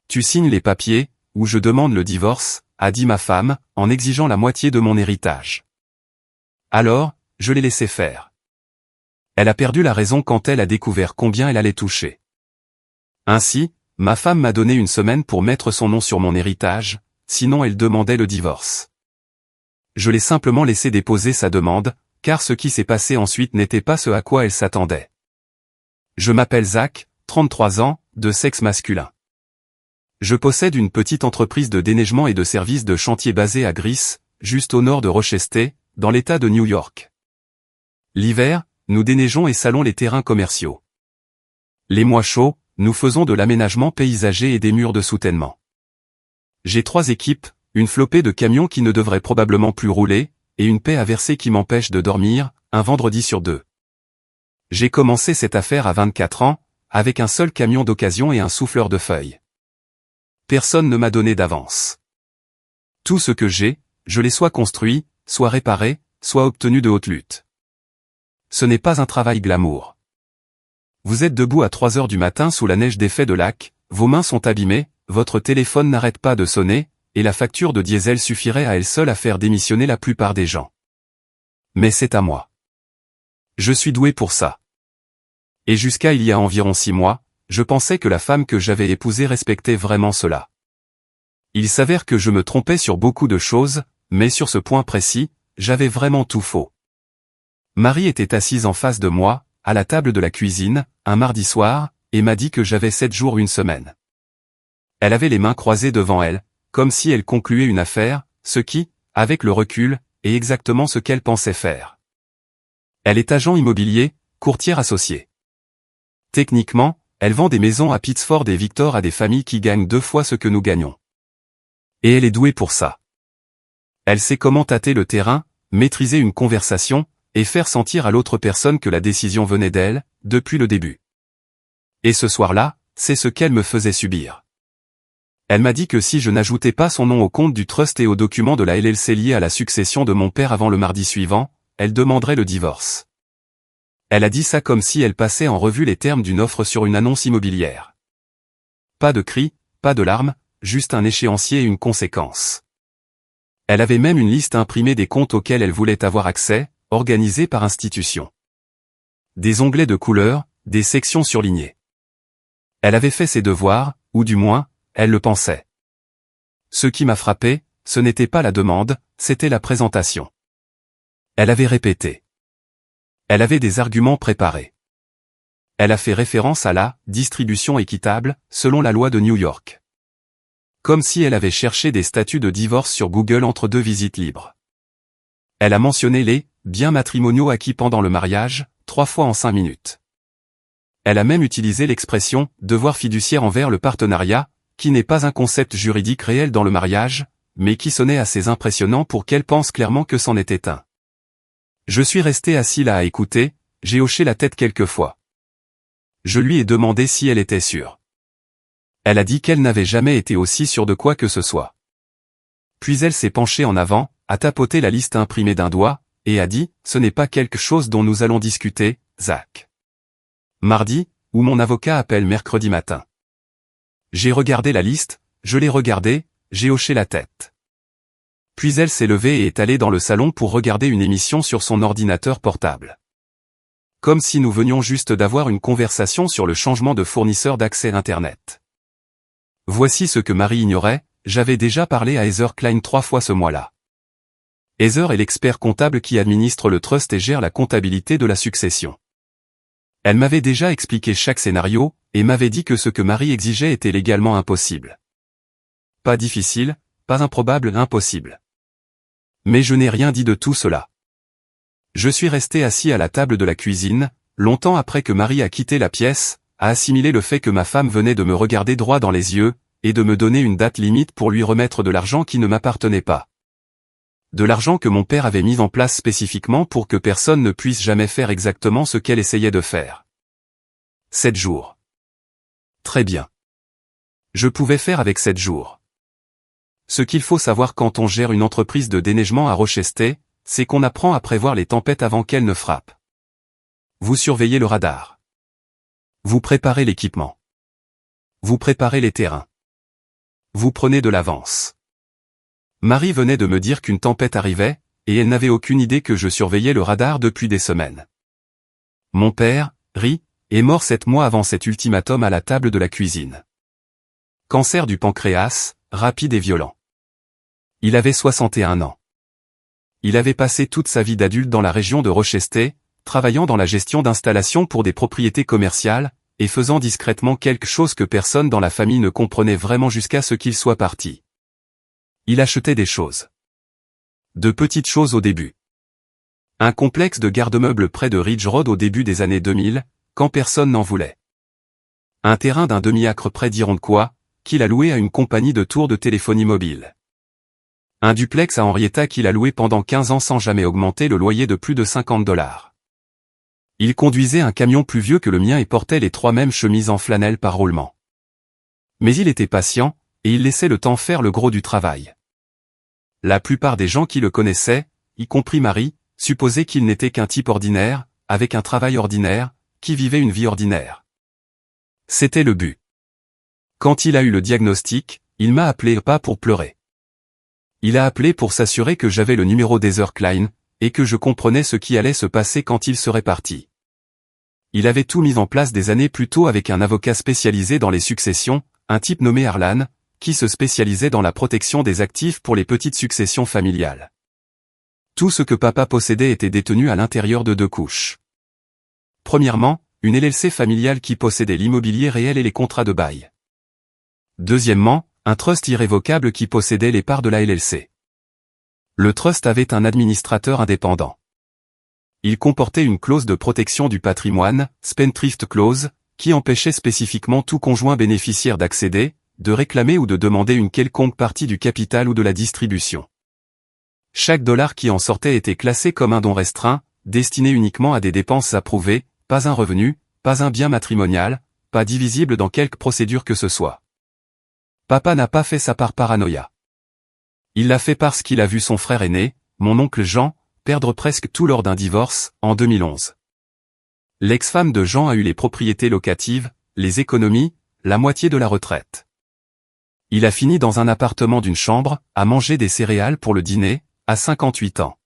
tu signes les papiers, ou je demande le divorce, a dit ma femme, en exigeant la moitié de mon héritage. Alors, je l'ai laissé faire. Elle a perdu la raison quand elle a découvert combien elle allait toucher. Ainsi, ma femme m'a donné une semaine pour mettre son nom sur mon héritage, sinon elle demandait le divorce. Je l'ai simplement laissé déposer sa demande, car ce qui s'est passé ensuite n'était pas ce à quoi elle s'attendait. Je m'appelle Zach, 33 ans, de sexe masculin. Je possède une petite entreprise de déneigement et de services de chantier basée à Gris, juste au nord de Rochester, dans l'État de New York. L'hiver, nous déneigeons et salons les terrains commerciaux. Les mois chauds, nous faisons de l'aménagement paysager et des murs de soutènement. J'ai 3 équipes, une flopée de camions qui ne devraient probablement plus rouler, et une paie à verser qui m'empêche de dormir, un vendredi sur 2. J'ai commencé cette affaire à 24 ans, avec un seul camion d'occasion et un souffleur de feuilles. Personne ne m'a donné d'avance. Tout ce que j'ai, je l'ai soit construit, soit réparé, soit obtenu de haute lutte. Ce n'est pas un travail glamour. Vous êtes debout à 3 heures du matin sous la neige d'effet de lac, vos mains sont abîmées, votre téléphone n'arrête pas de sonner, et la facture de diesel suffirait à elle seule à faire démissionner la plupart des gens. Mais c'est à moi. Je suis doué pour ça. Et jusqu'à il y a environ 6 mois, je pensais que la femme que j'avais épousée respectait vraiment cela. Il s'avère que je me trompais sur beaucoup de choses, mais sur ce point précis, j'avais vraiment tout faux. Marie était assise en face de moi, à la table de la cuisine, un mardi soir, et m'a dit que j'avais 7 jours une semaine. Elle avait les mains croisées devant elle, comme si elle concluait une affaire, ce qui, avec le recul, est exactement ce qu'elle pensait faire. Elle est agent immobilier, courtière associée. Techniquement, elle vend des maisons à Pittsford et Victor à des familles qui gagnent 2 fois ce que nous gagnons. Et elle est douée pour ça. Elle sait comment tâter le terrain, maîtriser une conversation, et faire sentir à l'autre personne que la décision venait d'elle, depuis le début. Et ce soir-là, c'est ce qu'elle me faisait subir. Elle m'a dit que si je n'ajoutais pas son nom au compte du trust et aux documents de la LLC liés à la succession de mon père avant le mardi suivant, elle demanderait le divorce. Elle a dit ça comme si elle passait en revue les termes d'une offre sur une annonce immobilière. Pas de cris, pas de larmes, juste un échéancier et une conséquence. Elle avait même une liste imprimée des comptes auxquels elle voulait avoir accès, organisée par institution. Des onglets de couleur, des sections surlignées. Elle avait fait ses devoirs, ou du moins, elle le pensait. Ce qui m'a frappé, ce n'était pas la demande, c'était la présentation. Elle avait répété. Elle avait des arguments préparés. Elle a fait référence à la « distribution équitable » selon la loi de New York. Comme si elle avait cherché des statuts de divorce sur Google entre 2 visites libres. Elle a mentionné les « biens matrimoniaux acquis pendant le mariage » 3 fois en 5 minutes. Elle a même utilisé l'expression « devoir fiduciaire envers le partenariat », qui n'est pas un concept juridique réel dans le mariage, mais qui sonnait assez impressionnant pour qu'elle pense clairement que c'en était un. Je suis resté assis là à écouter, j'ai hoché la tête quelques fois. Je lui ai demandé si elle était sûre. Elle a dit qu'elle n'avait jamais été aussi sûre de quoi que ce soit. Puis elle s'est penchée en avant, a tapoté la liste imprimée d'un doigt, et a dit « Ce n'est pas quelque chose dont nous allons discuter, Zach. Mardi, ou mon avocat appelle mercredi matin. » J'ai regardé la liste, je l'ai regardée, j'ai hoché la tête. Puis elle s'est levée et est allée dans le salon pour regarder une émission sur son ordinateur portable. Comme si nous venions juste d'avoir une conversation sur le changement de fournisseur d'accès Internet. Voici ce que Marie ignorait, j'avais déjà parlé à Heather Klein 3 fois ce mois-là. Heather est l'expert comptable qui administre le trust et gère la comptabilité de la succession. Elle m'avait déjà expliqué chaque scénario, et m'avait dit que ce que Marie exigeait était légalement impossible. Pas difficile, pas improbable, impossible. Mais je n'ai rien dit de tout cela. Je suis resté assis à la table de la cuisine, longtemps après que Marie a quitté la pièce, à assimiler le fait que ma femme venait de me regarder droit dans les yeux, et de me donner une date limite pour lui remettre de l'argent qui ne m'appartenait pas. De l'argent que mon père avait mis en place spécifiquement pour que personne ne puisse jamais faire exactement ce qu'elle essayait de faire. 7 jours. Très bien. Je pouvais faire avec 7 jours. Ce qu'il faut savoir quand on gère une entreprise de déneigement à Rochester, c'est qu'on apprend à prévoir les tempêtes avant qu'elles ne frappent. Vous surveillez le radar. Vous préparez l'équipement. Vous préparez les terrains. vous prenez de l'avance. Marie venait de me dire qu'une tempête arrivait, et elle n'avait aucune idée que je surveillais le radar depuis des semaines. Mon père, Ri, est mort 7 mois avant cet ultimatum à la table de la cuisine. Cancer du pancréas, rapide et violent. Il avait 61 ans. Il avait passé toute sa vie d'adulte dans la région de Rochester, travaillant dans la gestion d'installations pour des propriétés commerciales, et faisant discrètement quelque chose que personne dans la famille ne comprenait vraiment jusqu'à ce qu'il soit parti. Il achetait des choses. De petites choses au début. Un complexe de garde-meubles près de Ridge Road au début des années 2000, quand personne n'en voulait. Un terrain d'un demi-acre près d'Ironquois, qu'il a loué à une compagnie de tours de téléphonie mobile. Un duplex à Henrietta qu'il a loué pendant 15 ans sans jamais augmenter le loyer de plus de $50. Il conduisait un camion plus vieux que le mien et portait les 3 mêmes chemises en flanelle par roulement. Mais il était patient, et il laissait le temps faire le gros du travail. La plupart des gens qui le connaissaient, y compris Marie, supposaient qu'il n'était qu'un type ordinaire, avec un travail ordinaire, qui vivait une vie ordinaire. C'était le but. Quand il a eu le diagnostic, il m'a appelé pas pour pleurer. Il a appelé pour s'assurer que j'avais le numéro d'Heather Klein, et que je comprenais ce qui allait se passer quand il serait parti. Il avait tout mis en place des années plus tôt avec un avocat spécialisé dans les successions, un type nommé Harlan, qui se spécialisait dans la protection des actifs pour les petites successions familiales. Tout ce que papa possédait était détenu à l'intérieur de 2 couches. Premièrement, une LLC familiale qui possédait l'immobilier réel et les contrats de bail. Deuxièmement, un trust irrévocable qui possédait les parts de la LLC. Le trust avait un administrateur indépendant. Il comportait une clause de protection du patrimoine, Spendthrift Clause, qui empêchait spécifiquement tout conjoint bénéficiaire d'accéder, de réclamer ou de demander une quelconque partie du capital ou de la distribution. Chaque dollar qui en sortait était classé comme un don restreint, destiné uniquement à des dépenses approuvées, pas un revenu, pas un bien matrimonial, pas divisible dans quelque procédure que ce soit. Papa n'a pas fait ça par paranoïa. Il l'a fait parce qu'il a vu son frère aîné, mon oncle Jean, perdre presque tout lors d'un divorce, en 2011. L'ex-femme de Jean a eu les propriétés locatives, les économies, la moitié de la retraite. Il a fini dans un appartement d'une chambre, à manger des céréales pour le dîner, à 58 ans.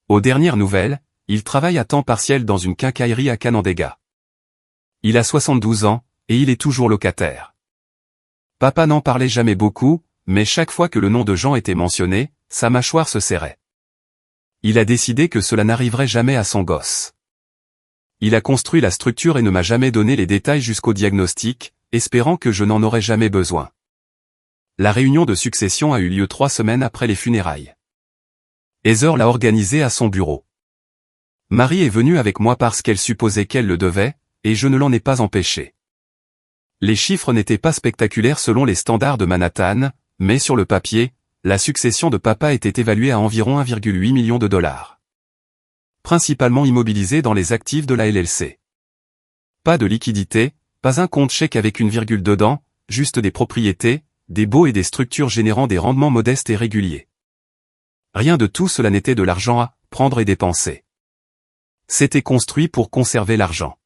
Aux dernières nouvelles, il travaille à temps partiel dans une quincaillerie à Canandaigua. Il a 72 ans, et il est toujours locataire. Papa n'en parlait jamais beaucoup, mais chaque fois que le nom de Jean était mentionné, sa mâchoire se serrait. Il a décidé que cela n'arriverait jamais à son gosse. Il a construit la structure et ne m'a jamais donné les détails jusqu'au diagnostic, espérant que je n'en aurais jamais besoin. La réunion de succession a eu lieu 3 semaines après les funérailles. Heather l'a organisée à son bureau. Marie est venue avec moi parce qu'elle supposait qu'elle le devait, et je ne l'en ai pas empêché. Les chiffres n'étaient pas spectaculaires selon les standards de Manhattan, mais sur le papier, la succession de papa était évaluée à environ 1,8 million de dollars. Principalement immobilisée dans les actifs de la LLC. Pas de liquidité, pas un compte chèque avec une virgule dedans, juste des propriétés, des baux et des structures générant des rendements modestes et réguliers. Rien de tout cela n'était de l'argent à prendre et dépenser. C'était construit pour conserver l'argent.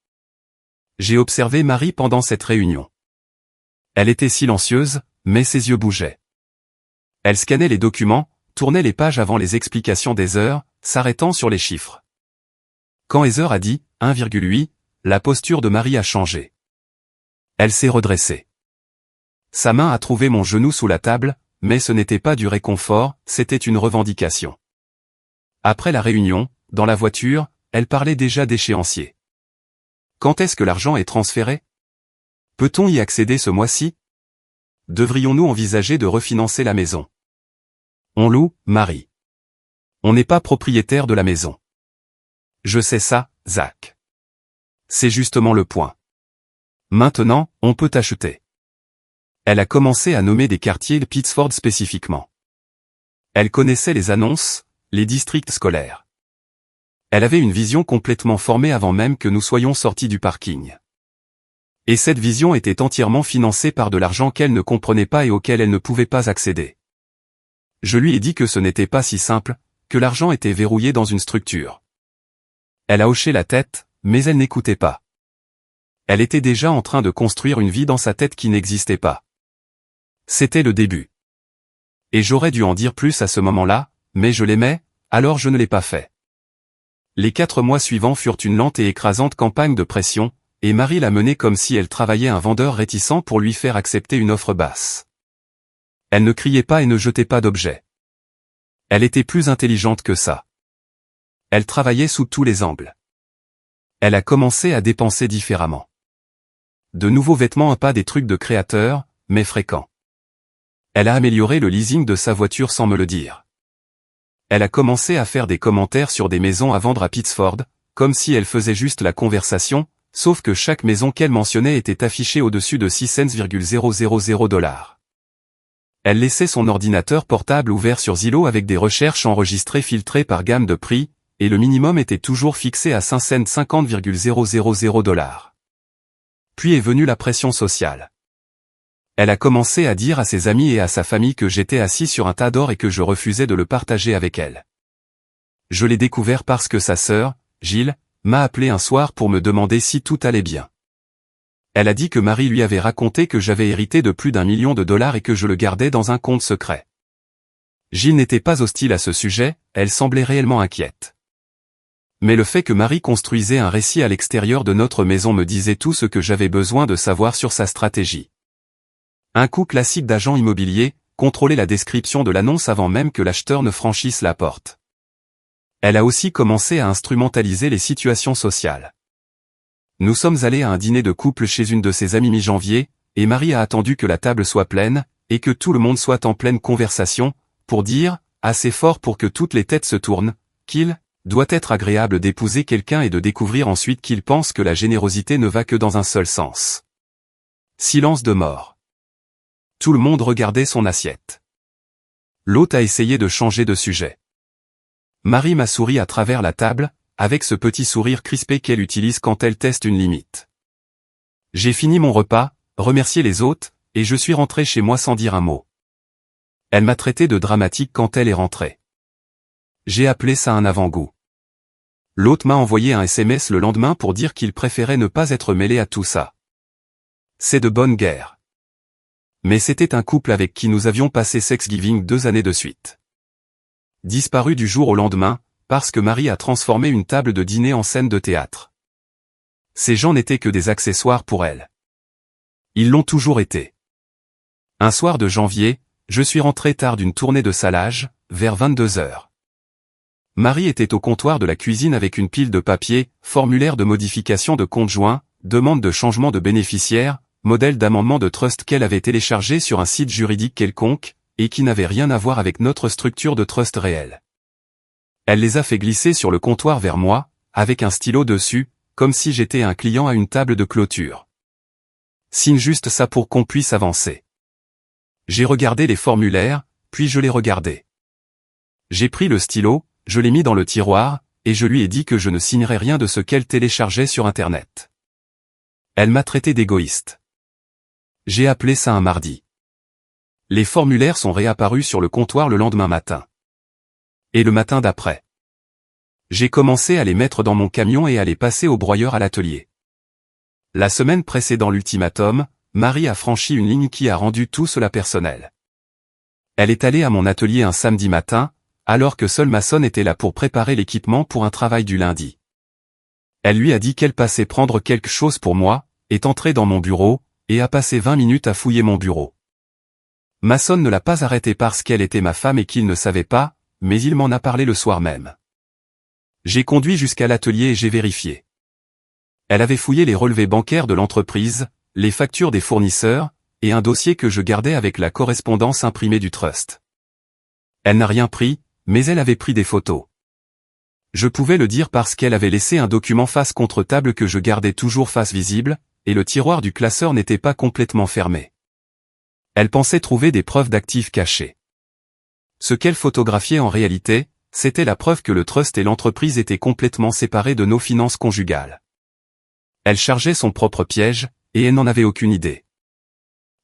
J'ai observé Marie pendant cette réunion. Elle était silencieuse, mais ses yeux bougeaient. Elle scannait les documents, tournait les pages avant les explications d'Heather, s'arrêtant sur les chiffres. Quand Heather a dit 1,8, la posture de Marie a changé. Elle s'est redressée. Sa main a trouvé mon genou sous la table, mais ce n'était pas du réconfort, c'était une revendication. Après la réunion, dans la voiture, elle parlait déjà d'échéancier. Quand est-ce que l'argent est transféré? Peut-on y accéder ce mois-ci? Devrions-nous envisager de refinancer la maison? On loue, Marie. On n'est pas propriétaire de la maison. Je sais ça, Zach. C'est justement le point. Maintenant, on peut acheter. Elle a commencé à nommer des quartiers de Pittsford spécifiquement. Elle connaissait les annonces, les districts scolaires. Elle avait une vision complètement formée avant même que nous soyons sortis du parking. Et cette vision était entièrement financée par de l'argent qu'elle ne comprenait pas et auquel elle ne pouvait pas accéder. Je lui ai dit que ce n'était pas si simple, que l'argent était verrouillé dans une structure. Elle a hoché la tête, mais elle n'écoutait pas. Elle était déjà en train de construire une vie dans sa tête qui n'existait pas. C'était le début. Et j'aurais dû en dire plus à ce moment-là, mais je l'aimais, alors je ne l'ai pas fait. Les 4 mois suivants furent une lente et écrasante campagne de pression, et Marie l'a menée comme si elle travaillait un vendeur réticent pour lui faire accepter une offre basse. Elle ne criait pas et ne jetait pas d'objets. Elle était plus intelligente que ça. Elle travaillait sous tous les angles. Elle a commencé à dépenser différemment. De nouveaux vêtements, pas des trucs de créateur, mais fréquents. Elle a amélioré le leasing de sa voiture sans me le dire. Elle a commencé à faire des commentaires sur des maisons à vendre à Pittsford, comme si elle faisait juste la conversation, sauf que chaque maison qu'elle mentionnait était affichée au-dessus de 6 cents,000 $. Elle laissait son ordinateur portable ouvert sur Zillow avec des recherches enregistrées filtrées par gamme de prix, et le minimum était toujours fixé à 550,000 $. Puis est venue la pression sociale. Elle a commencé à dire à ses amis et à sa famille que j'étais assis sur un tas d'or et que je refusais de le partager avec elle. Je l'ai découvert parce que sa sœur, Gilles, m'a appelé un soir pour me demander si tout allait bien. Elle a dit que Marie lui avait raconté que j'avais hérité de plus d'1 million de dollars et que je le gardais dans un compte secret. Gilles n'était pas hostile à ce sujet, elle semblait réellement inquiète. Mais le fait que Marie construisait un récit à l'extérieur de notre maison me disait tout ce que j'avais besoin de savoir sur sa stratégie. Un coup classique d'agent immobilier, contrôler la description de l'annonce avant même que l'acheteur ne franchisse la porte. Elle a aussi commencé à instrumentaliser les situations sociales. Nous sommes allés à un dîner de couple chez une de ses amies mi-janvier, et Marie a attendu que la table soit pleine, et que tout le monde soit en pleine conversation, pour dire, assez fort pour que toutes les têtes se tournent, qu'il doit être agréable d'épouser quelqu'un et de découvrir ensuite qu'il pense que la générosité ne va que dans un seul sens. Silence de mort. Tout le monde regardait son assiette. L'hôte a essayé de changer de sujet. Marie m'a souri à travers la table, avec ce petit sourire crispé qu'elle utilise quand elle teste une limite. J'ai fini mon repas, remercié les hôtes, et je suis rentré chez moi sans dire un mot. Elle m'a traité de dramatique quand elle est rentrée. J'ai appelé ça un avant-goût. L'hôte m'a envoyé un SMS le lendemain pour dire qu'il préférait ne pas être mêlé à tout ça. C'est de bonne guerre. Mais c'était un couple avec qui nous avions passé Thanksgiving 2 années de suite. Disparu du jour au lendemain, parce que Marie a transformé une table de dîner en scène de théâtre. Ces gens n'étaient que des accessoires pour elle. Ils l'ont toujours été. Un soir de janvier, je suis rentré tard d'une tournée de salage, vers 22 heures. Marie était au comptoir de la cuisine avec une pile de papier, formulaire de modification de compte joint, demande de changement de bénéficiaire, modèle d'amendement de trust qu'elle avait téléchargé sur un site juridique quelconque, et qui n'avait rien à voir avec notre structure de trust réelle. Elle les a fait glisser sur le comptoir vers moi, avec un stylo dessus, comme si j'étais un client à une table de clôture. Signe juste ça pour qu'on puisse avancer. J'ai regardé les formulaires, puis je les regardais. J'ai pris le stylo, je l'ai mis dans le tiroir, et je lui ai dit que je ne signerais rien de ce qu'elle téléchargeait sur Internet. Elle m'a traité d'égoïste. J'ai appelé ça un mardi. Les formulaires sont réapparus sur le comptoir le lendemain matin. Et le matin d'après. J'ai commencé à les mettre dans mon camion et à les passer au broyeur à l'atelier. La semaine précédant l'ultimatum, Marie a franchi une ligne qui a rendu tout cela personnel. Elle est allée à mon atelier un samedi matin, alors que seule Mason était là pour préparer l'équipement pour un travail du lundi. Elle lui a dit qu'elle passait prendre quelque chose pour moi, est entrée dans mon bureau, et a passé 20 minutes à fouiller mon bureau. Mason ne l'a pas arrêtée parce qu'elle était ma femme et qu'il ne savait pas, mais il m'en a parlé le soir même. J'ai conduit jusqu'à l'atelier et j'ai vérifié. Elle avait fouillé les relevés bancaires de l'entreprise, les factures des fournisseurs, et un dossier que je gardais avec la correspondance imprimée du trust. Elle n'a rien pris, mais elle avait pris des photos. Je pouvais le dire parce qu'elle avait laissé un document face contre table que je gardais toujours face visible, et le tiroir du classeur n'était pas complètement fermé. Elle pensait trouver des preuves d'actifs cachés. Ce qu'elle photographiait en réalité, c'était la preuve que le trust et l'entreprise étaient complètement séparés de nos finances conjugales. Elle chargeait son propre piège, et elle n'en avait aucune idée.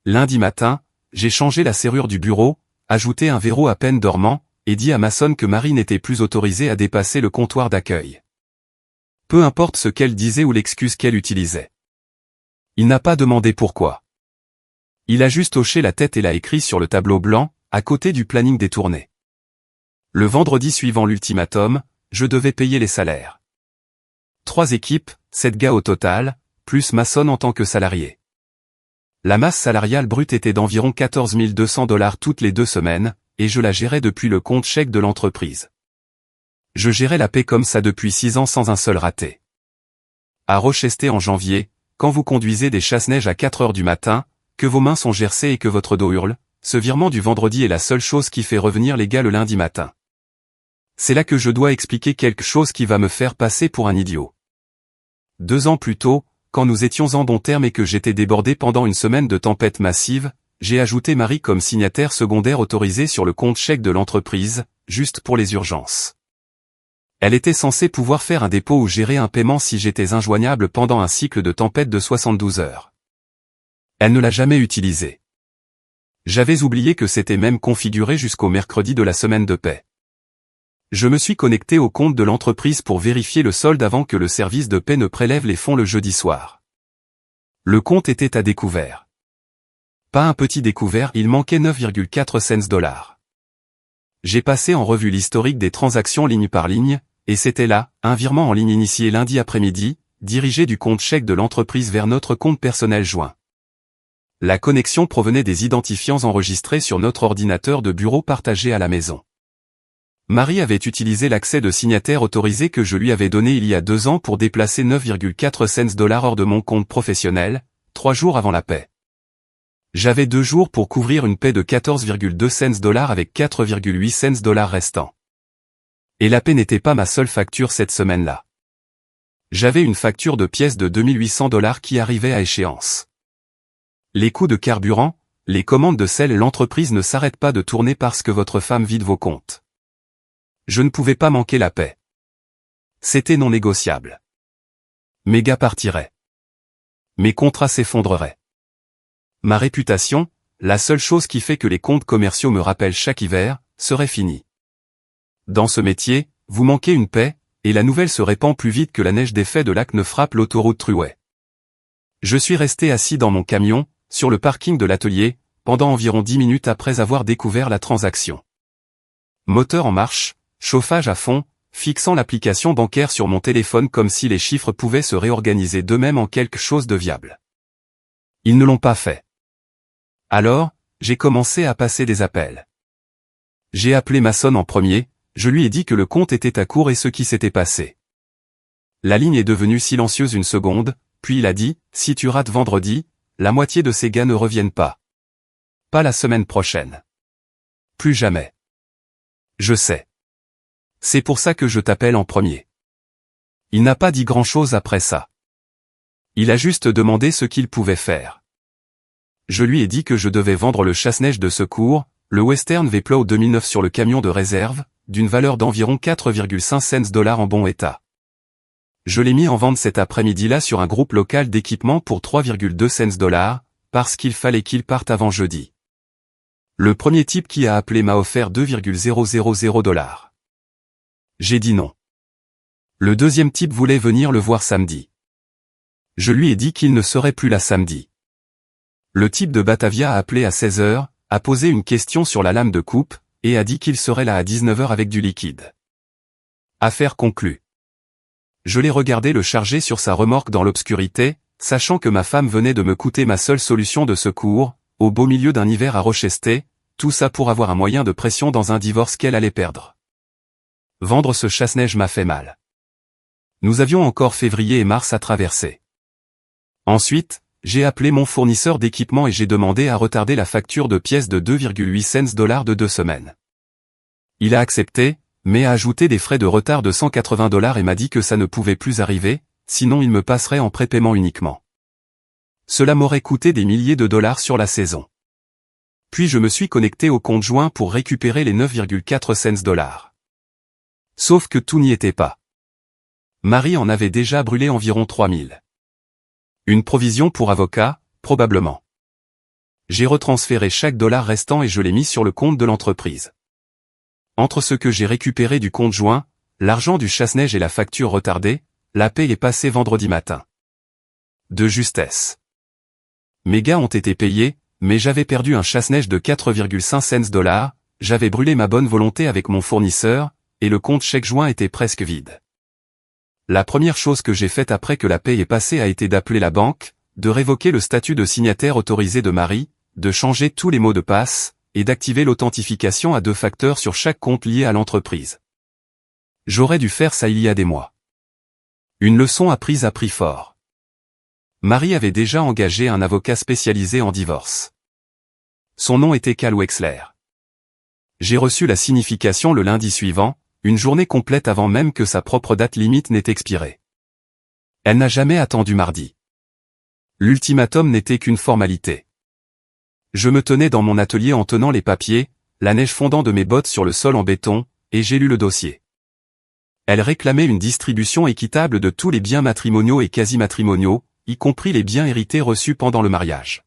Lundi matin, j'ai changé la serrure du bureau, ajouté un verrou à peine dormant, et dit à Mason que Marie n'était plus autorisée à dépasser le comptoir d'accueil. Peu importe ce qu'elle disait ou l'excuse qu'elle utilisait. Il n'a pas demandé pourquoi. Il a juste hoché la tête et l'a écrit sur le tableau blanc, à côté du planning des tournées. Le vendredi suivant l'ultimatum, je devais payer les salaires. 3 équipes, 7 gars au total, plus Mason en tant que salarié. La masse salariale brute était d'environ 14 200 $ toutes les 2 semaines, et je la gérais depuis le compte chèque de l'entreprise. Je gérais la paie comme ça depuis 6 ans sans un seul raté. À Rochester en janvier, quand vous conduisez des chasse-neige à 4 heures du matin, que vos mains sont gercées et que votre dos hurle, ce virement du vendredi est la seule chose qui fait revenir les gars le lundi matin. C'est là que je dois expliquer quelque chose qui va me faire passer pour un idiot. 2 ans plus tôt, quand nous étions en bons termes et que j'étais débordé pendant une semaine de tempête massive, j'ai ajouté Marie comme signataire secondaire autorisée sur le compte chèque de l'entreprise, juste pour les urgences. Elle était censée pouvoir faire un dépôt ou gérer un paiement si j'étais injoignable pendant un cycle de tempête de 72 heures. Elle ne l'a jamais utilisé. J'avais oublié que c'était même configuré jusqu'au mercredi de la semaine de paie. Je me suis connecté au compte de l'entreprise pour vérifier le solde avant que le service de paie ne prélève les fonds le jeudi soir. Le compte était à découvert. Pas un petit découvert, il manquait 9,4 cents. J'ai passé en revue l'historique des transactions ligne par ligne, et c'était là, un virement en ligne initié lundi après-midi, dirigé du compte chèque de l'entreprise vers notre compte personnel joint. La connexion provenait des identifiants enregistrés sur notre ordinateur de bureau partagé à la maison. Marie avait utilisé l'accès de signataire autorisé que je lui avais donné il y a 2 ans pour déplacer 9,4 cents hors de mon compte professionnel, 3 jours avant la paie. J'avais 2 jours pour couvrir une paie de 14,2 cents avec 4,8 cents restants. Et la paie n'était pas ma seule facture cette semaine-là. J'avais une facture de pièces de 2800 $ qui arrivait à échéance. Les coûts de carburant, les commandes de sel et l'entreprise ne s'arrêtent pas de tourner parce que votre femme vide vos comptes. Je ne pouvais pas manquer la paie. C'était non négociable. Mes gars partiraient. Mes contrats s'effondreraient. Ma réputation, la seule chose qui fait que les comptes commerciaux me rappellent chaque hiver, serait finie. Dans ce métier, vous manquez une paie, et la nouvelle se répand plus vite que la neige d'effet de lac ne frappe l'autoroute Truet. Je suis resté assis dans mon camion, sur le parking de l'atelier, pendant environ 10 minutes après avoir découvert la transaction. Moteur en marche, chauffage à fond, fixant l'application bancaire sur mon téléphone comme si les chiffres pouvaient se réorganiser d'eux-mêmes en quelque chose de viable. Ils ne l'ont pas fait. Alors, j'ai commencé à passer des appels. J'ai appelé Mason en premier, je lui ai dit que le compte était à court et ce qui s'était passé. La ligne est devenue silencieuse une seconde, puis il a dit, si tu rates vendredi, la moitié de ces gars ne reviennent pas. Pas la semaine prochaine. Plus jamais. Je sais. C'est pour ça que je t'appelle en premier. Il n'a pas dit grand-chose après ça. Il a juste demandé ce qu'il pouvait faire. Je lui ai dit que je devais vendre le chasse-neige de secours, le Western V-Plow 2009 sur le camion de réserve, d'une valeur d'environ 4,5 cents en bon état. Je l'ai mis en vente cet après-midi-là sur un groupe local d'équipement pour 3,2 cents, parce qu'il fallait qu'il parte avant jeudi. Le premier type qui a appelé m'a offert 2,000 $. J'ai dit non. Le deuxième type voulait venir le voir samedi. Je lui ai dit qu'il ne serait plus là samedi. Le type de Batavia a appelé à 16 h, a posé une question sur la lame de coupe, et a dit qu'il serait là à 19 h avec du liquide. Affaire conclue. Je l'ai regardé le charger sur sa remorque dans l'obscurité, sachant que ma femme venait de me coûter ma seule solution de secours, au beau milieu d'un hiver à Rochester, tout ça pour avoir un moyen de pression dans un divorce qu'elle allait perdre. Vendre ce chasse-neige m'a fait mal. Nous avions encore février et mars à traverser. Ensuite, j'ai appelé mon fournisseur d'équipement et j'ai demandé à retarder la facture de pièces de 2,8 cents de 2 semaines. Il a accepté, mais a ajouté des frais de retard de 180 $ et m'a dit que ça ne pouvait plus arriver, sinon il me passerait en prépaiement uniquement. Cela m'aurait coûté des milliers de dollars sur la saison. Puis je me suis connecté au compte joint pour récupérer les 9,4 cents. Sauf que tout n'y était pas. Marie en avait déjà brûlé environ 3000. Une provision pour avocat, probablement. J'ai retransféré chaque dollar restant et je l'ai mis sur le compte de l'entreprise. Entre ce que j'ai récupéré du compte joint, l'argent du chasse-neige et la facture retardée, la paie est passée vendredi matin. De justesse. Mes gars ont été payés, mais j'avais perdu un chasse-neige de 4,5 cents, j'avais brûlé ma bonne volonté avec mon fournisseur, et le compte chèque joint était presque vide. La première chose que j'ai faite après que la paie est passée a été d'appeler la banque, de révoquer le statut de signataire autorisé de Marie, de changer tous les mots de passe, et d'activer l'authentification à 2 facteurs sur chaque compte lié à l'entreprise. J'aurais dû faire ça il y a des mois. Une leçon apprise à prix fort. Marie avait déjà engagé un avocat spécialisé en divorce. Son nom était Cal Wexler. J'ai reçu la signification le lundi suivant, une journée complète avant même que sa propre date limite n'ait expiré. Elle n'a jamais attendu mardi. L'ultimatum n'était qu'une formalité. Je me tenais dans mon atelier en tenant les papiers, la neige fondant de mes bottes sur le sol en béton, et j'ai lu le dossier. Elle réclamait une distribution équitable de tous les biens matrimoniaux et quasi-matrimoniaux, y compris les biens hérités reçus pendant le mariage.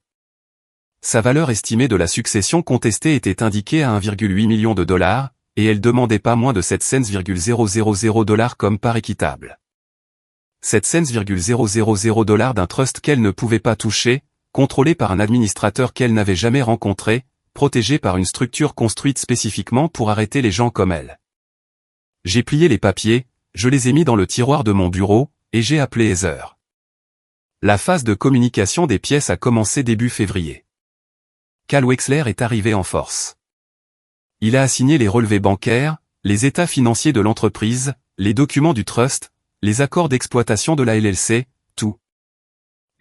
Sa valeur estimée de la succession contestée était indiquée à 1,8 million de dollars, et elle demandait pas moins de 7,000 dollars comme part équitable. 7,000 dollars d'un trust qu'elle ne pouvait pas toucher, contrôlé par un administrateur qu'elle n'avait jamais rencontré, protégé par une structure construite spécifiquement pour arrêter les gens comme elle. J'ai plié les papiers, je les ai mis dans le tiroir de mon bureau, et j'ai appelé Heather. La phase de communication des pièces a commencé début février. Cal Wexler est arrivé en force. Il a assigné les relevés bancaires, les états financiers de l'entreprise, les documents du trust, les accords d'exploitation de la LLC, tout.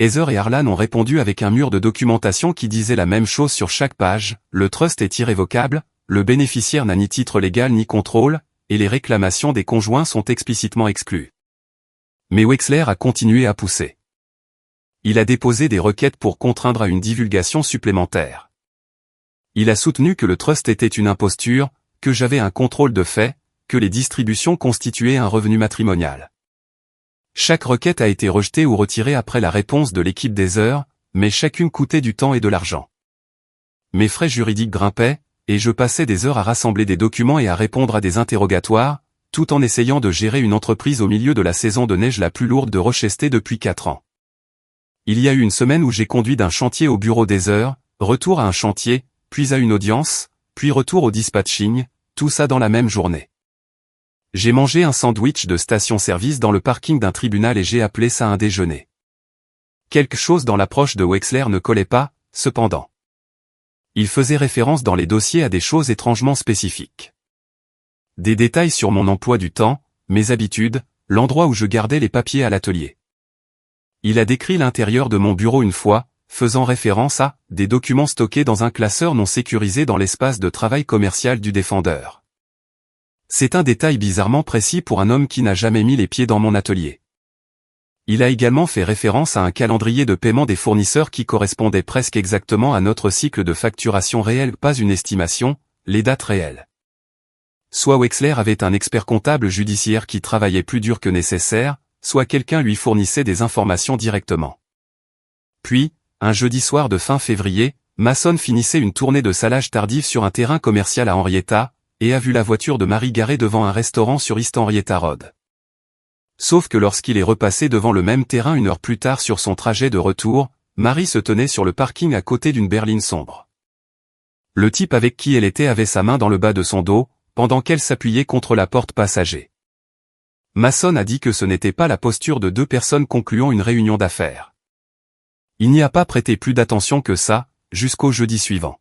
Heather et Harlan ont répondu avec un mur de documentation qui disait la même chose sur chaque page, le trust est irrévocable, le bénéficiaire n'a ni titre légal ni contrôle, et les réclamations des conjoints sont explicitement exclues. Mais Wexler a continué à pousser. Il a déposé des requêtes pour contraindre à une divulgation supplémentaire. Il a soutenu que le trust était une imposture, que j'avais un contrôle de fait, que les distributions constituaient un revenu matrimonial. Chaque requête a été rejetée ou retirée après la réponse de l'équipe d'Heather, mais chacune coûtait du temps et de l'argent. Mes frais juridiques grimpaient, et je passais des heures à rassembler des documents et à répondre à des interrogatoires, tout en essayant de gérer une entreprise au milieu de la saison de neige la plus lourde de Rochester depuis 4 ans. Il y a eu une semaine où j'ai conduit d'un chantier au bureau d'Heather, retour à un chantier, puis à une audience, puis retour au dispatching, tout ça dans la même journée. J'ai mangé un sandwich de station-service dans le parking d'un tribunal et j'ai appelé ça un déjeuner. Quelque chose dans l'approche de Wexler ne collait pas, cependant. Il faisait référence dans les dossiers à des choses étrangement spécifiques. Des détails sur mon emploi du temps, mes habitudes, l'endroit où je gardais les papiers à l'atelier. Il a décrit l'intérieur de mon bureau une fois, faisant référence à des documents stockés dans un classeur non sécurisé dans l'espace de travail commercial du défendeur. C'est un détail bizarrement précis pour un homme qui n'a jamais mis les pieds dans mon atelier. Il a également fait référence à un calendrier de paiement des fournisseurs qui correspondait presque exactement à notre cycle de facturation réel, pas une estimation, les dates réelles. Soit Wexler avait un expert comptable judiciaire qui travaillait plus dur que nécessaire, soit quelqu'un lui fournissait des informations directement. Puis, un jeudi soir de fin février, Mason finissait une tournée de salage tardive sur un terrain commercial à Henrietta, et a vu la voiture de Marie garée devant un restaurant sur East Henrietta Road. Sauf que lorsqu'il est repassé devant le même terrain 1 heure plus tard sur son trajet de retour, Marie se tenait sur le parking à côté d'une berline sombre. Le type avec qui elle était avait sa main dans le bas de son dos, pendant qu'elle s'appuyait contre la porte passager. Mason a dit que ce n'était pas la posture de 2 personnes concluant une réunion d'affaires. Il n'y a pas prêté plus d'attention que ça, jusqu'au jeudi suivant.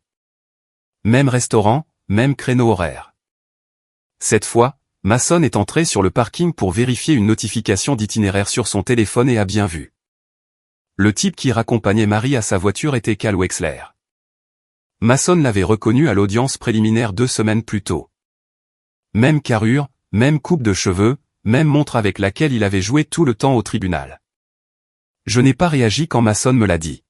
Même restaurant, même créneau horaire. Cette fois, Mason est entré sur le parking pour vérifier une notification d'itinéraire sur son téléphone et a bien vu. Le type qui raccompagnait Marie à sa voiture était Cal Wexler. Mason l'avait reconnu à l'audience préliminaire 2 semaines plus tôt. Même carrure, même coupe de cheveux, même montre avec laquelle il avait joué tout le temps au tribunal. Je n'ai pas réagi quand Mason me l'a dit.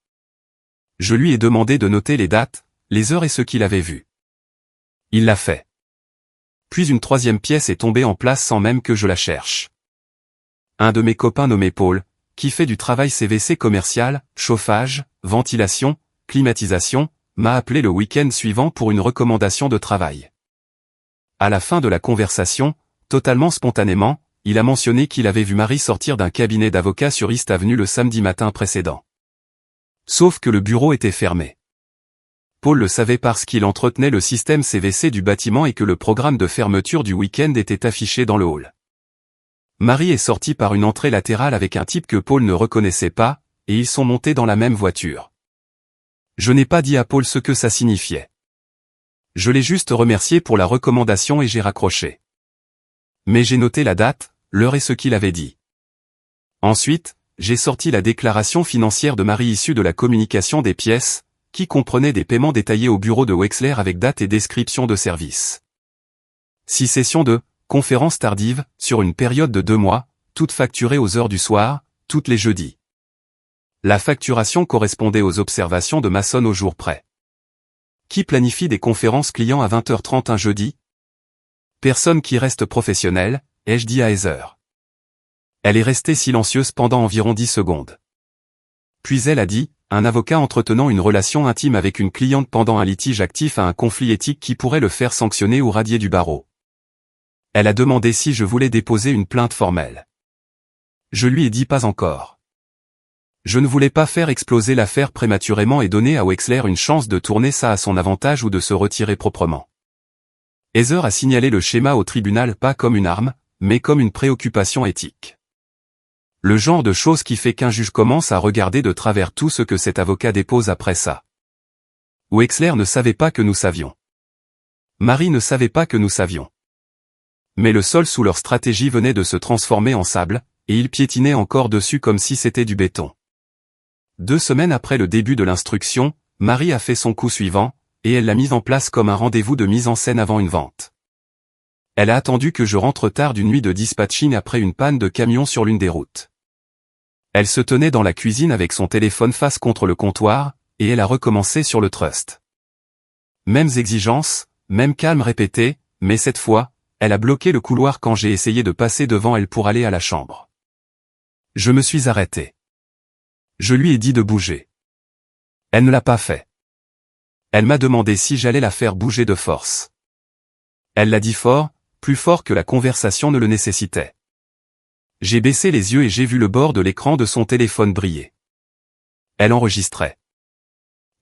Je lui ai demandé de noter les dates, les heures et ce qu'il avait vu. Il l'a fait. Puis une 3e pièce est tombée en place sans même que je la cherche. Un de mes copains nommé Paul, qui fait du travail CVC commercial, chauffage, ventilation, climatisation, m'a appelé le week-end suivant pour une recommandation de travail. À la fin de la conversation, totalement spontanément, il a mentionné qu'il avait vu Marie sortir d'un cabinet d'avocats sur East Avenue le samedi matin précédent. Sauf que le bureau était fermé. Paul le savait parce qu'il entretenait le système CVC du bâtiment et que le programme de fermeture du week-end était affiché dans le hall. Marie est sortie par une entrée latérale avec un type que Paul ne reconnaissait pas, et ils sont montés dans la même voiture. Je n'ai pas dit à Paul ce que ça signifiait. Je l'ai juste remercié pour la recommandation et j'ai raccroché. Mais j'ai noté la date, l'heure et ce qu'il avait dit. Ensuite, j'ai sorti la déclaration financière de Marie issue de la communication des pièces, qui comprenait des paiements détaillés au bureau de Wexler avec date et description de service. 6 sessions de conférences tardives, sur une période de 2 mois, toutes facturées aux heures du soir, toutes les jeudis. La facturation correspondait aux observations de Mason au jour près. Qui planifie des conférences clients à 20h30 un jeudi? Personne qui reste professionnelle, ai-je dit à Heather. Elle est restée silencieuse pendant environ 10 secondes. Puis elle a dit, un avocat entretenant une relation intime avec une cliente pendant un litige actif à un conflit éthique qui pourrait le faire sanctionner ou radier du barreau. Elle a demandé si je voulais déposer une plainte formelle. Je lui ai dit pas encore. Je ne voulais pas faire exploser l'affaire prématurément et donner à Wexler une chance de tourner ça à son avantage ou de se retirer proprement. Heather a signalé le schéma au tribunal pas comme une arme, mais comme une préoccupation éthique. Le genre de chose qui fait qu'un juge commence à regarder de travers tout ce que cet avocat dépose après ça. Wexler ne savait pas que nous savions. Marie ne savait pas que nous savions. Mais le sol sous leur stratégie venait de se transformer en sable, et ils piétinaient encore dessus comme si c'était du béton. 2 semaines après le début de l'instruction, Marie a fait son coup suivant, et elle l'a mise en place comme un rendez-vous de mise en scène avant une vente. Elle a attendu que je rentre tard d'une nuit de dispatching après une panne de camion sur l'une des routes. Elle se tenait dans la cuisine avec son téléphone face contre le comptoir, et elle a recommencé sur le trust. Mêmes exigences, même calme répété, mais cette fois, elle a bloqué le couloir quand j'ai essayé de passer devant elle pour aller à la chambre. Je me suis arrêté. Je lui ai dit de bouger. Elle ne l'a pas fait. Elle m'a demandé si j'allais la faire bouger de force. Elle l'a dit fort, plus fort que la conversation ne le nécessitait. J'ai baissé les yeux et j'ai vu le bord de l'écran de son téléphone briller. Elle enregistrait.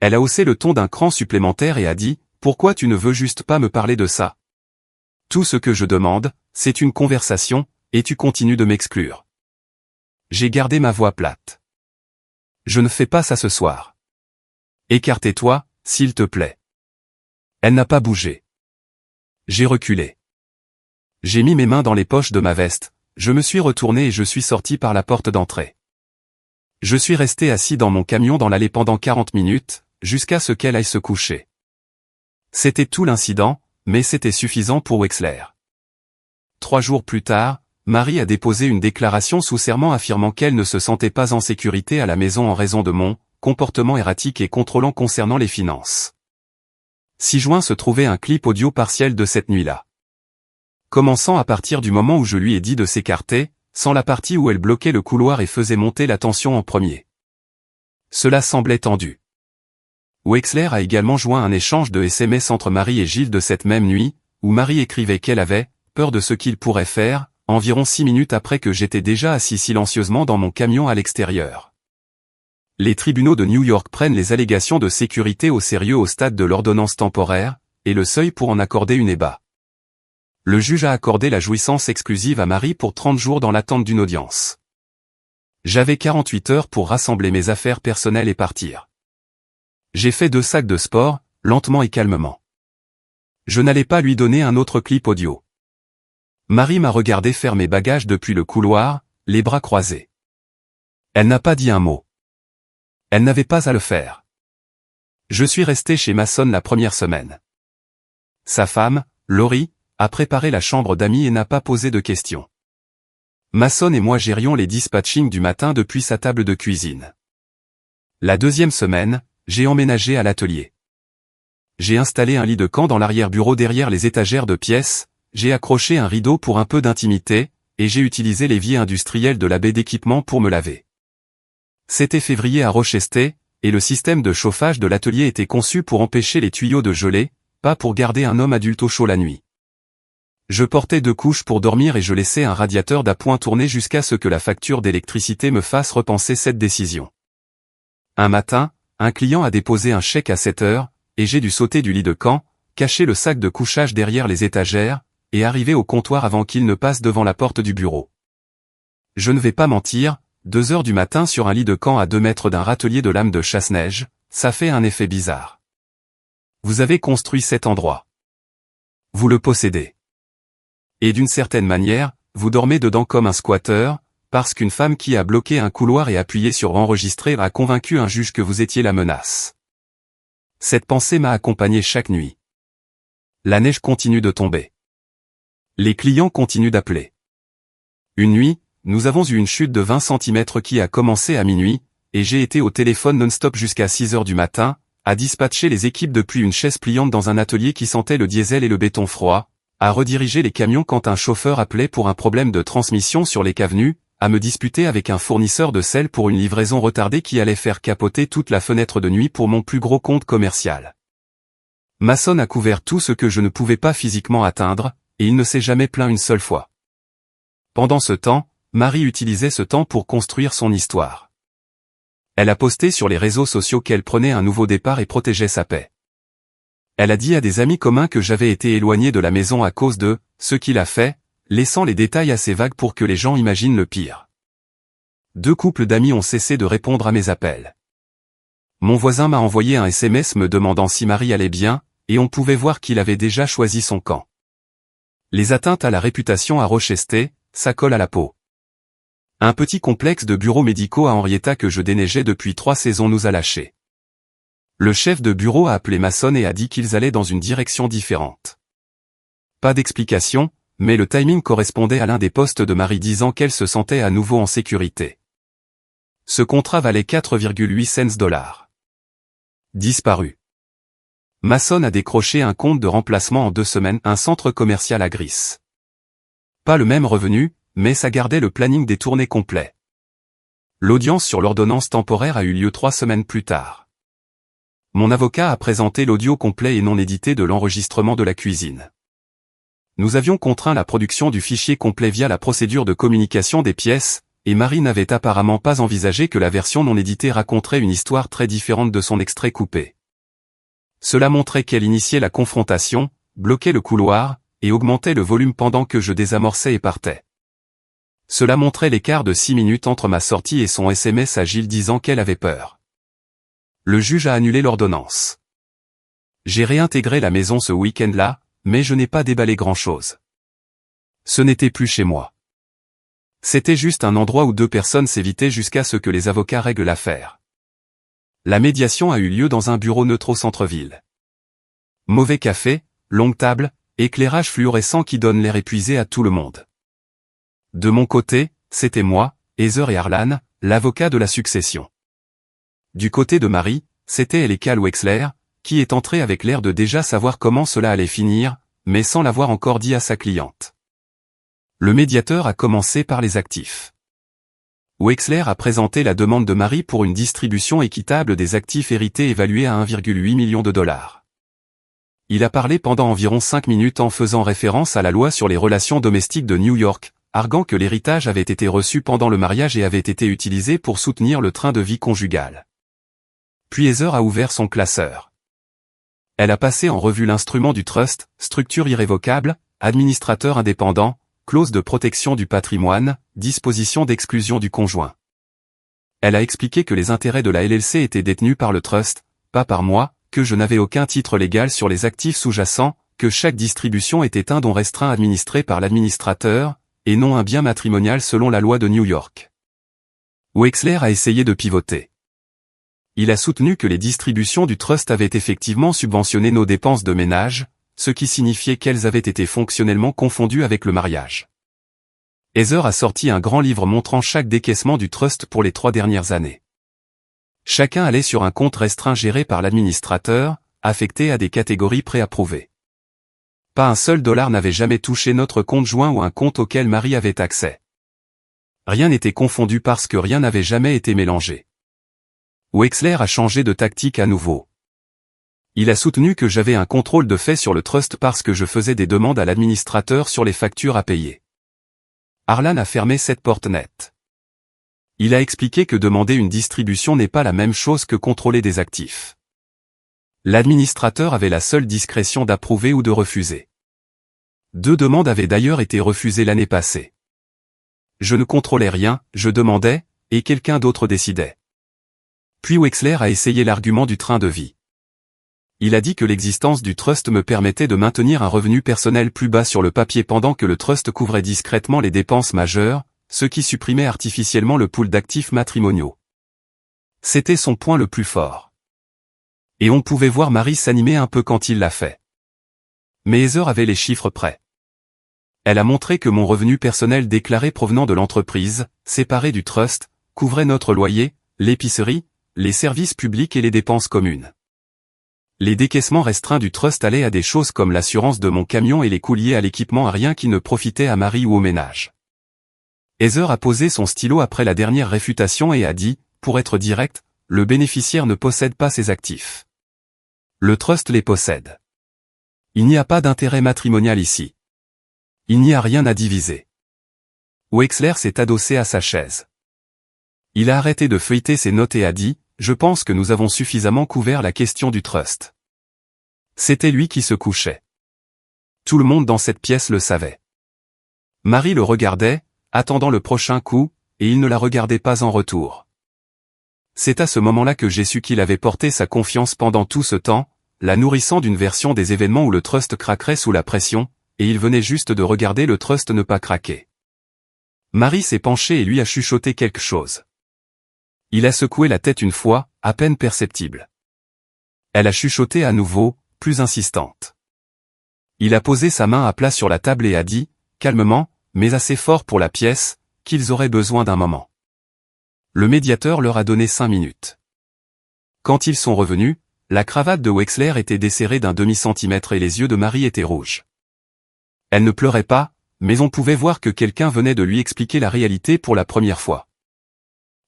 Elle a haussé le ton d'un cran supplémentaire et a dit « Pourquoi tu ne veux juste pas me parler de ça ? Tout ce que je demande, c'est une conversation, et tu continues de m'exclure. » J'ai gardé ma voix plate. Je ne fais pas ça ce soir. Écartez-toi, s'il te plaît. Elle n'a pas bougé. J'ai reculé. J'ai mis mes mains dans les poches de ma veste, je me suis retourné et je suis sorti par la porte d'entrée. Je suis resté assis dans mon camion dans l'allée pendant 40 minutes, jusqu'à ce qu'elle aille se coucher. C'était tout l'incident, mais c'était suffisant pour Wexler. 3 jours plus tard, Marie a déposé une déclaration sous serment affirmant qu'elle ne se sentait pas en sécurité à la maison en raison de mon comportement erratique et contrôlant concernant les finances. 6 juin se trouvait un clip audio partiel de cette nuit-là. Commençant à partir du moment où je lui ai dit de s'écarter, sans la partie où elle bloquait le couloir et faisait monter la tension en premier. Cela semblait tendu. Wexler a également joint un échange de SMS entre Marie et Gilles de cette même nuit, où Marie écrivait qu'elle avait peur de ce qu'il pourrait faire, environ 6 minutes après que j'étais déjà assis silencieusement dans mon camion à l'extérieur. Les tribunaux de New York prennent les allégations de sécurité au sérieux au stade de l'ordonnance temporaire, et le seuil pour en accorder une est bas. Le juge a accordé la jouissance exclusive à Marie pour 30 jours dans l'attente d'une audience. J'avais 48 heures pour rassembler mes affaires personnelles et partir. J'ai fait 2 sacs de sport, lentement et calmement. Je n'allais pas lui donner un autre clip audio. Marie m'a regardé faire mes bagages depuis le couloir, les bras croisés. Elle n'a pas dit un mot. Elle n'avait pas à le faire. Je suis resté chez Mason la première semaine. Sa femme, Laurie, a préparé la chambre d'amis et n'a pas posé de questions. Mason et moi gérions les dispatchings du matin depuis sa table de cuisine. La 2e semaine, j'ai emménagé à l'atelier. J'ai installé un lit de camp dans l'arrière-bureau derrière les étagères de pièces, j'ai accroché un rideau pour un peu d'intimité, et j'ai utilisé l'évier industriel de la baie d'équipement pour me laver. C'était février à Rochester, et le système de chauffage de l'atelier était conçu pour empêcher les tuyaux de geler, pas pour garder un homme adulte au chaud la nuit. Je portais 2 couches pour dormir et je laissais un radiateur d'appoint tourner jusqu'à ce que la facture d'électricité me fasse repenser cette décision. Un matin, un client a déposé un chèque à 7 heures, et j'ai dû sauter du lit de camp, cacher le sac de couchage derrière les étagères, et arriver au comptoir avant qu'il ne passe devant la porte du bureau. Je ne vais pas mentir, 2 heures du matin sur un lit de camp à 2 mètres d'un râtelier de lames de chasse-neige, ça fait un effet bizarre. Vous avez construit cet endroit. Vous le possédez. Et d'une certaine manière, vous dormez dedans comme un squatteur, parce qu'une femme qui a bloqué un couloir et appuyé sur enregistrer a convaincu un juge que vous étiez la menace. Cette pensée m'a accompagné chaque nuit. La neige continue de tomber. Les clients continuent d'appeler. Une nuit, nous avons eu une chute de 20 cm qui a commencé à minuit, et j'ai été au téléphone non-stop jusqu'à 6 heures du matin, à dispatcher les équipes depuis une chaise pliante dans un atelier qui sentait le diesel et le béton froid, à rediriger les camions quand un chauffeur appelait pour un problème de transmission sur les cavenues, à me disputer avec un fournisseur de sel pour une livraison retardée qui allait faire capoter toute la fenêtre de nuit pour mon plus gros compte commercial. Mason a couvert tout ce que je ne pouvais pas physiquement atteindre, et il ne s'est jamais plaint une seule fois. Pendant ce temps, Marie utilisait ce temps pour construire son histoire. Elle a posté sur les réseaux sociaux qu'elle prenait un nouveau départ et protégeait sa paix. Elle a dit à des amis communs que j'avais été éloigné de la maison à cause de ce qu'il a fait, laissant les détails assez vagues pour que les gens imaginent le pire. 2 couples d'amis ont cessé de répondre à mes appels. Mon voisin m'a envoyé un SMS me demandant si Marie allait bien, et on pouvait voir qu'il avait déjà choisi son camp. Les atteintes à la réputation à Rochester, ça colle à la peau. Un petit complexe de bureaux médicaux à Henrietta que je déneigeais depuis 3 saisons nous a lâchés. Le chef de bureau a appelé Mason et a dit qu'ils allaient dans une direction différente. Pas d'explication, mais le timing correspondait à l'un des postes de Marie disant qu'elle se sentait à nouveau en sécurité. Ce contrat valait 4,8 cents. Disparu. Mason a décroché un compte de remplacement en 2 semaines, un centre commercial à Gris. Pas le même revenu, mais ça gardait le planning des tournées complet. L'audience sur l'ordonnance temporaire a eu lieu 3 semaines plus tard. Mon avocat a présenté l'audio complet et non édité de l'enregistrement de la cuisine. Nous avions contraint la production du fichier complet via la procédure de communication des pièces, et Marie n'avait apparemment pas envisagé que la version non éditée raconterait une histoire très différente de son extrait coupé. Cela montrait qu'elle initiait la confrontation, bloquait le couloir, et augmentait le volume pendant que je désamorçais et partais. Cela montrait l'écart de 6 minutes entre ma sortie et son SMS à Gilles disant qu'elle avait peur. Le juge a annulé l'ordonnance. J'ai réintégré la maison ce week-end-là, mais je n'ai pas déballé grand-chose. Ce n'était plus chez moi. C'était juste un endroit où 2 personnes s'évitaient jusqu'à ce que les avocats règlent l'affaire. La médiation a eu lieu dans un bureau neutre au centre-ville. Mauvais café, longue table, éclairage fluorescent qui donne l'air épuisé à tout le monde. De mon côté, c'était moi, Heather et Harlan, l'avocat de la succession. Du côté de Marie, c'était Eleka Wexler, qui est entrée avec l'air de déjà savoir comment cela allait finir, mais sans l'avoir encore dit à sa cliente. Le médiateur a commencé par les actifs. Wexler a présenté la demande de Marie pour une distribution équitable des actifs hérités évalués à 1,8 million de dollars. Il a parlé pendant environ 5 minutes en faisant référence à la loi sur les relations domestiques de New York, arguant que l'héritage avait été reçu pendant le mariage et avait été utilisé pour soutenir le train de vie conjugal. Puis Heather a ouvert son classeur. Elle a passé en revue l'instrument du trust, structure irrévocable, administrateur indépendant, clause de protection du patrimoine, disposition d'exclusion du conjoint. Elle a expliqué que les intérêts de la LLC étaient détenus par le trust, pas par moi, que je n'avais aucun titre légal sur les actifs sous-jacents, que chaque distribution était un don restreint administré par l'administrateur, et non un bien matrimonial selon la loi de New York. Wexler a essayé de pivoter. Il a soutenu que les distributions du trust avaient effectivement subventionné nos dépenses de ménage, ce qui signifiait qu'elles avaient été fonctionnellement confondues avec le mariage. Heather a sorti un grand livre montrant chaque décaissement du trust pour les 3 dernières années. Chacun allait sur un compte restreint géré par l'administrateur, affecté à des catégories préapprouvées. Pas un seul dollar n'avait jamais touché notre compte joint ou un compte auquel Marie avait accès. Rien n'était confondu parce que rien n'avait jamais été mélangé. Wexler a changé de tactique à nouveau. Il a soutenu que j'avais un contrôle de fait sur le trust parce que je faisais des demandes à l'administrateur sur les factures à payer. Harlan a fermé cette porte nette. Il a expliqué que demander une distribution n'est pas la même chose que contrôler des actifs. L'administrateur avait la seule discrétion d'approuver ou de refuser. 2 demandes avaient d'ailleurs été refusées l'année passée. Je ne contrôlais rien, je demandais, et quelqu'un d'autre décidait. Puis Wexler a essayé l'argument du train de vie. Il a dit que l'existence du trust me permettait de maintenir un revenu personnel plus bas sur le papier pendant que le trust couvrait discrètement les dépenses majeures, ce qui supprimait artificiellement le pool d'actifs matrimoniaux. C'était son point le plus fort. Et on pouvait voir Marie s'animer un peu quand il l'a fait. Mais Heather avait les chiffres prêts. Elle a montré que mon revenu personnel déclaré provenant de l'entreprise, séparé du trust, couvrait notre loyer, l'épicerie, les services publics et les dépenses communes. Les décaissements restreints du trust allaient à des choses comme l'assurance de mon camion et les coûts liés à l'équipement à rien qui ne profitait à Marie ou au ménage. Heather a posé son stylo après la dernière réfutation et a dit, pour être direct, le bénéficiaire ne possède pas ses actifs. Le trust les possède. Il n'y a pas d'intérêt matrimonial ici. Il n'y a rien à diviser. Wexler s'est adossé à sa chaise. Il a arrêté de feuilleter ses notes et a dit, je pense que nous avons suffisamment couvert la question du trust. C'était lui qui se couchait. Tout le monde dans cette pièce le savait. Marie le regardait, attendant le prochain coup, et il ne la regardait pas en retour. C'est à ce moment-là que j'ai su qu'il avait porté sa confiance pendant tout ce temps, la nourrissant d'une version des événements où le trust craquerait sous la pression, et il venait juste de regarder le trust ne pas craquer. Marie s'est penchée et lui a chuchoté quelque chose. Il a secoué la tête une fois, à peine perceptible. Elle a chuchoté à nouveau, plus insistante. Il a posé sa main à plat sur la table et a dit, calmement, mais assez fort pour la pièce, qu'ils auraient besoin d'un moment. Le médiateur leur a donné 5 minutes. Quand ils sont revenus, la cravate de Wexler était desserrée d'un demi-centimètre et les yeux de Marie étaient rouges. Elle ne pleurait pas, mais on pouvait voir que quelqu'un venait de lui expliquer la réalité pour la première fois.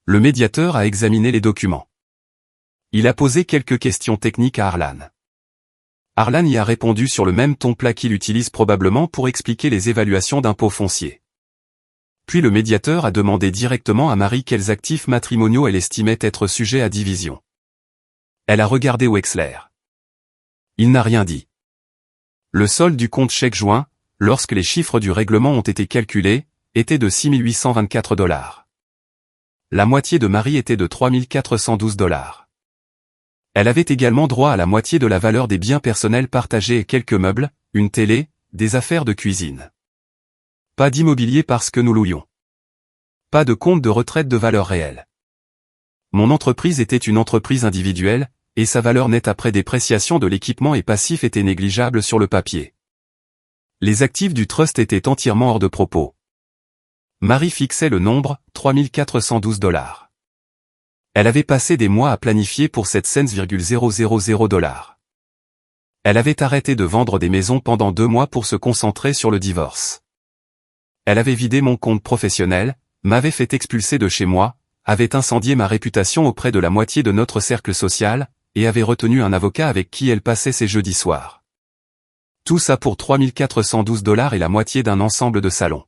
Le médiateur a examiné les documents. Il a posé quelques questions techniques à Harlan. Harlan y a répondu sur le même ton plat qu'il utilise probablement pour expliquer les évaluations d'impôts fonciers. Puis le médiateur a demandé directement à Marie quels actifs matrimoniaux elle estimait être sujets à division. Elle a regardé Wexler. Il n'a rien dit. Le solde du compte chèque joint, lorsque les chiffres du règlement ont été calculés, était de $6 824. La moitié de Marie était de $3 412. Elle avait également droit à la moitié de la valeur des biens personnels partagés et quelques meubles, une télé, des affaires de cuisine. Pas d'immobilier parce que nous louions. Pas de compte de retraite de valeur réelle. Mon entreprise était une entreprise individuelle, et sa valeur nette après dépréciation de l'équipement et passif était négligeable sur le papier. Les actifs du trust étaient entièrement hors de propos. Marie fixait le nombre, $3 412. Elle avait passé des mois à planifier pour cette $000. Elle avait arrêté de vendre des maisons pendant 2 mois pour se concentrer sur le divorce. Elle avait vidé mon compte professionnel, m'avait fait expulser de chez moi, avait incendié ma réputation auprès de la moitié de notre cercle social, et avait retenu un avocat avec qui elle passait ses jeudis soirs. Tout ça pour $3 412 et la moitié d'un ensemble de salons.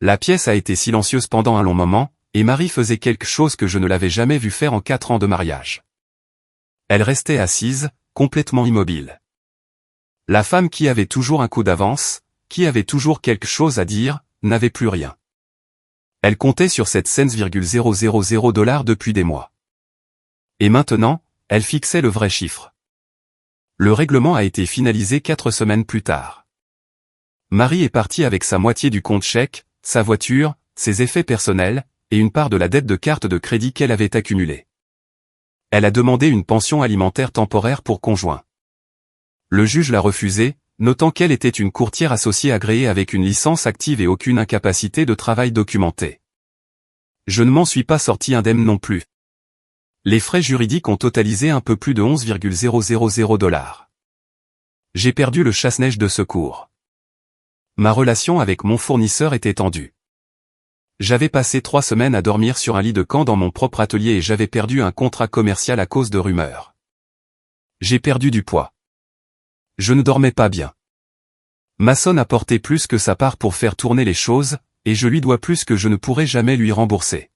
La pièce a été silencieuse pendant un long moment, et Marie faisait quelque chose que je ne l'avais jamais vue faire en 4 ans de mariage. Elle restait assise, complètement immobile. La femme qui avait toujours un coup d'avance, qui avait toujours quelque chose à dire, n'avait plus rien. Elle comptait sur cette $000 depuis des mois. Et maintenant, elle fixait le vrai chiffre. Le règlement a été finalisé 4 semaines plus tard. Marie est partie avec sa moitié du compte chèque, sa voiture, ses effets personnels, et une part de la dette de carte de crédit qu'elle avait accumulée. Elle a demandé une pension alimentaire temporaire pour conjoint. Le juge l'a refusé, notant qu'elle était une courtière associée agréée avec une licence active et aucune incapacité de travail documentée. Je ne m'en suis pas sorti indemne non plus. Les frais juridiques ont totalisé un peu plus de $11,000. J'ai perdu le chasse-neige de secours. Ma relation avec mon fournisseur était tendue. J'avais passé 3 semaines à dormir sur un lit de camp dans mon propre atelier et j'avais perdu un contrat commercial à cause de rumeurs. J'ai perdu du poids. Je ne dormais pas bien. Masson a porté plus que sa part pour faire tourner les choses, et je lui dois plus que je ne pourrai jamais lui rembourser.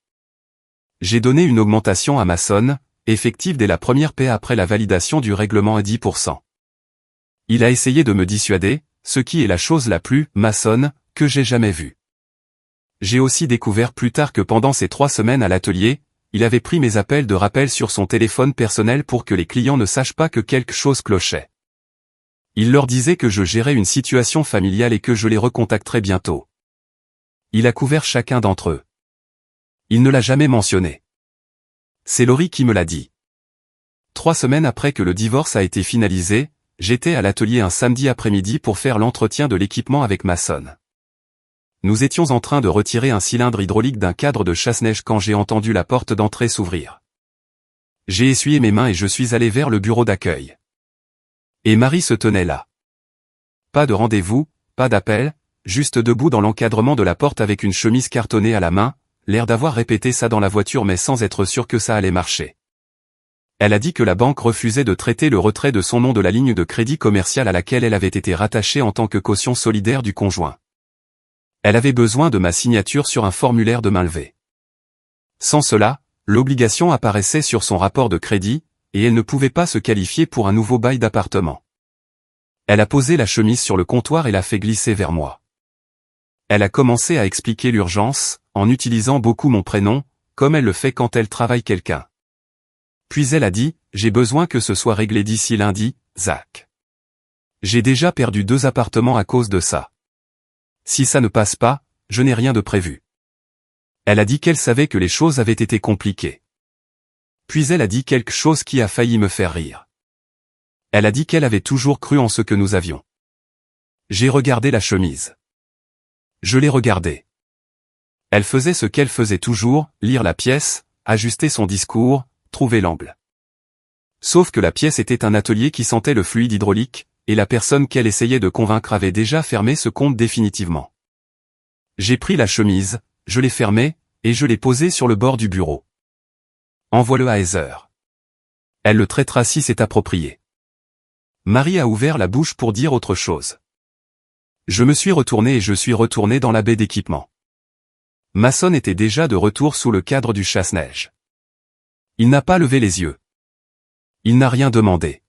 J'ai donné une augmentation à Masson, effective dès la première paie après la validation du règlement à 10%. Il a essayé de me dissuader, ce qui est la chose la plus maçonne que j'ai jamais vue. J'ai aussi découvert plus tard que pendant ces 3 semaines à l'atelier, il avait pris mes appels de rappel sur son téléphone personnel pour que les clients ne sachent pas que quelque chose clochait. Il leur disait que je gérais une situation familiale et que je les recontacterais bientôt. Il a couvert chacun d'entre eux. Il ne l'a jamais mentionné. C'est Laurie qui me l'a dit. 3 semaines après que le divorce a été finalisé, j'étais à l'atelier un samedi après-midi pour faire l'entretien de l'équipement avec Mason. Nous étions en train de retirer un cylindre hydraulique d'un cadre de chasse-neige quand j'ai entendu la porte d'entrée s'ouvrir. J'ai essuyé mes mains et je suis allé vers le bureau d'accueil. Et Marie se tenait là. Pas de rendez-vous, pas d'appel, juste debout dans l'encadrement de la porte avec une chemise cartonnée à la main, l'air d'avoir répété ça dans la voiture mais sans être sûr que ça allait marcher. Elle a dit que la banque refusait de traiter le retrait de son nom de la ligne de crédit commercial à laquelle elle avait été rattachée en tant que caution solidaire du conjoint. Elle avait besoin de ma signature sur un formulaire de main levée. Sans cela, l'obligation apparaissait sur son rapport de crédit, et elle ne pouvait pas se qualifier pour un nouveau bail d'appartement. Elle a posé la chemise sur le comptoir et l'a fait glisser vers moi. Elle a commencé à expliquer l'urgence, en utilisant beaucoup mon prénom, comme elle le fait quand elle travaille quelqu'un. Puis elle a dit, j'ai besoin que ce soit réglé d'ici lundi, Zach. J'ai déjà perdu 2 appartements à cause de ça. Si ça ne passe pas, je n'ai rien de prévu. Elle a dit qu'elle savait que les choses avaient été compliquées. Puis elle a dit quelque chose qui a failli me faire rire. Elle a dit qu'elle avait toujours cru en ce que nous avions. J'ai regardé la chemise. Je l'ai regardée. Elle faisait ce qu'elle faisait toujours, lire la pièce, ajuster son discours, trouver l'angle. Sauf que la pièce était un atelier qui sentait le fluide hydraulique, et la personne qu'elle essayait de convaincre avait déjà fermé ce compte définitivement. J'ai pris la chemise, je l'ai fermée, et je l'ai posée sur le bord du bureau. Envoie-le à Heather. Elle le traitera si c'est approprié. Marie a ouvert la bouche pour dire autre chose. Je me suis retourné et je suis retourné dans la baie d'équipement. Mason était déjà de retour sous le cadre du chasse-neige. Il n'a pas levé les yeux. Il n'a rien demandé.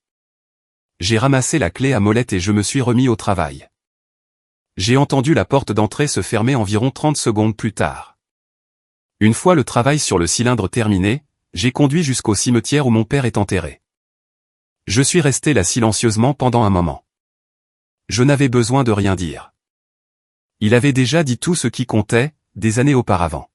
J'ai ramassé la clé à molette et je me suis remis au travail. J'ai entendu la porte d'entrée se fermer environ 30 secondes plus tard. Une fois le travail sur le cylindre terminé, j'ai conduit jusqu'au cimetière où mon père est enterré. Je suis resté là silencieusement pendant un moment. Je n'avais besoin de rien dire. Il avait déjà dit tout ce qui comptait, des années auparavant.